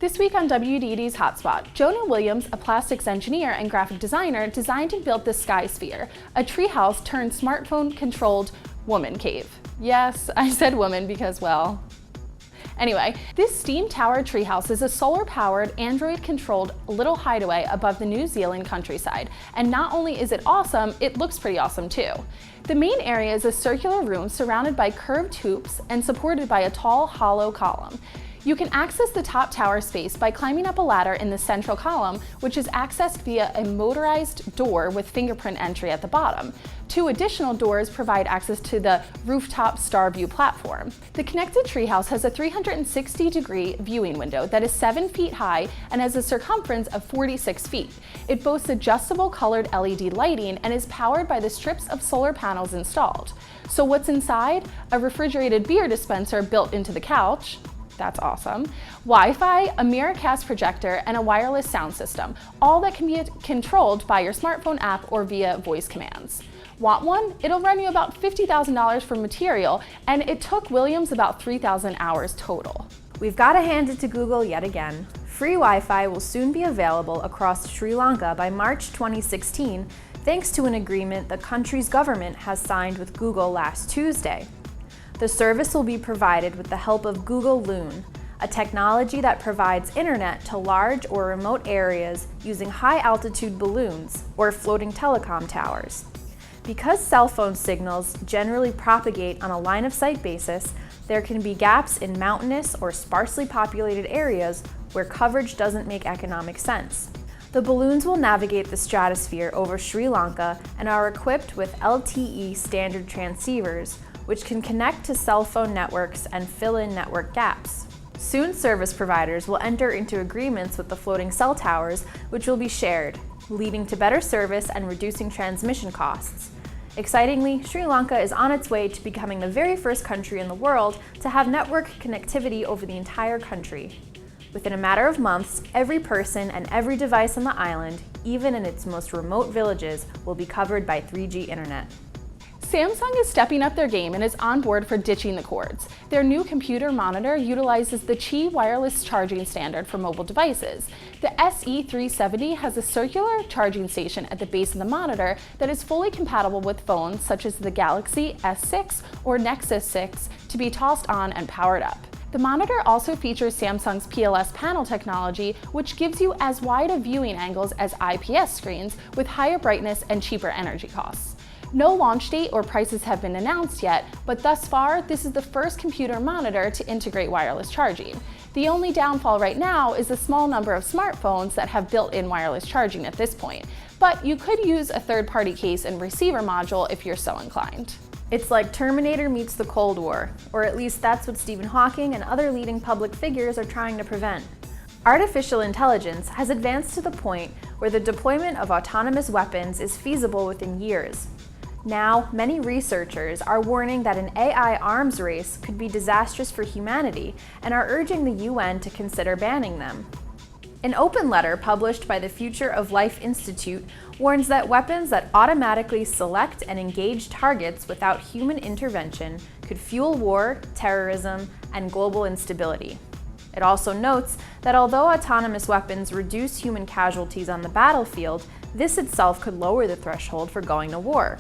This week on WDD's HotSpot, Jono Williams, a plastics engineer and graphic designer, designed and built the Skysphere, a treehouse turned smartphone-controlled woman cave. Yes, I said woman because, well... Anyway, this steam tower treehouse is a solar-powered, Android-controlled little hideaway above the New Zealand countryside. And not only is it awesome, it looks pretty awesome too. The main area is a circular room surrounded by curved hoops and supported by a tall, hollow column. You can access the top tower space by climbing up a ladder in the central column, which is accessed via a motorized door with fingerprint entry at the bottom. 2 additional doors provide access to the rooftop star view platform. The connected treehouse has a 360-degree viewing window that is 7 feet high and has a circumference of 46 feet. It boasts adjustable colored LED lighting and is powered by the strips of solar panels installed. So what's inside? A refrigerated beer dispenser built into the couch. That's awesome. Wi-Fi, a Miracast projector, and a wireless sound system, all that can be controlled by your smartphone app or via voice commands. Want one? It'll run you about $50,000 for material, and it took Williams about 3,000 hours total. We've got to hand it to Google yet again. Free Wi-Fi will soon be available across Sri Lanka by March 2016, thanks to an agreement the country's government has signed with Google last Tuesday. The service will be provided with the help of Google Loon, a technology that provides internet to large or remote areas using high-altitude balloons or floating telecom towers. Because cell phone signals generally propagate on a line-of-sight basis, there can be gaps in mountainous or sparsely populated areas where coverage doesn't make economic sense. The balloons will navigate the stratosphere over Sri Lanka and are equipped with LTE standard transceivers, which can connect to cell phone networks and fill in network gaps. Soon, service providers will enter into agreements with the floating cell towers, which will be shared, leading to better service and reducing transmission costs. Excitingly, Sri Lanka is on its way to becoming the very first country in the world to have network connectivity over the entire country. Within a matter of months, every person and every device on the island, even in its most remote villages, will be covered by 3G internet. Samsung is stepping up their game and is on board for ditching the cords. Their new computer monitor utilizes the Qi wireless charging standard for mobile devices. The SE370 has a circular charging station at the base of the monitor that is fully compatible with phones such as the Galaxy S6 or Nexus 6 to be tossed on and powered up. The monitor also features Samsung's PLS panel technology, which gives you as wide of viewing angles as IPS screens with higher brightness and cheaper energy costs. No launch date or prices have been announced yet, but thus far, this is the first computer monitor to integrate wireless charging. The only downfall right now is the small number of smartphones that have built-in wireless charging at this point, but you could use a third-party case and receiver module if you're so inclined. It's like Terminator meets the Cold War, or at least that's what Stephen Hawking and other leading public figures are trying to prevent. Artificial intelligence has advanced to the point where the deployment of autonomous weapons is feasible within years. Now, many researchers are warning that an AI arms race could be disastrous for humanity and are urging the UN to consider banning them. An open letter published by the Future of Life Institute warns that weapons that automatically select and engage targets without human intervention could fuel war, terrorism, and global instability. It also notes that although autonomous weapons reduce human casualties on the battlefield, this itself could lower the threshold for going to war.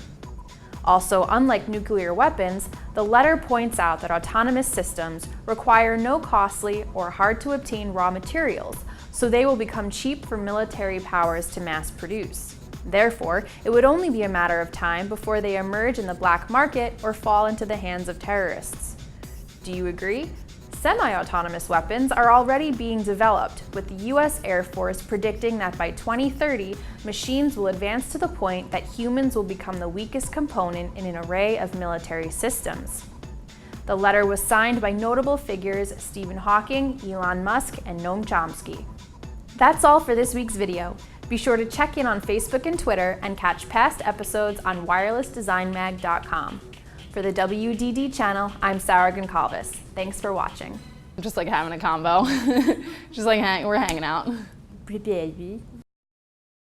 Also, unlike nuclear weapons, the letter points out that autonomous systems require no costly or hard-to-obtain raw materials, so they will become cheap for military powers to mass produce. Therefore, it would only be a matter of time before they emerge in the black market or fall into the hands of terrorists. Do you agree? Semi-autonomous weapons are already being developed, with the US Air Force predicting that by 2030, machines will advance to the point that humans will become the weakest component in an array of military systems. The letter was signed by notable figures Stephen Hawking, Elon Musk, and Noam Chomsky. That's all for this week's video. Be sure to check in on Facebook and Twitter and catch past episodes on wirelessdesignmag.com. For the WDD channel, I'm Sarah Goncalves. Thanks for watching. Just like having a combo. Just like we're hanging out. Baby.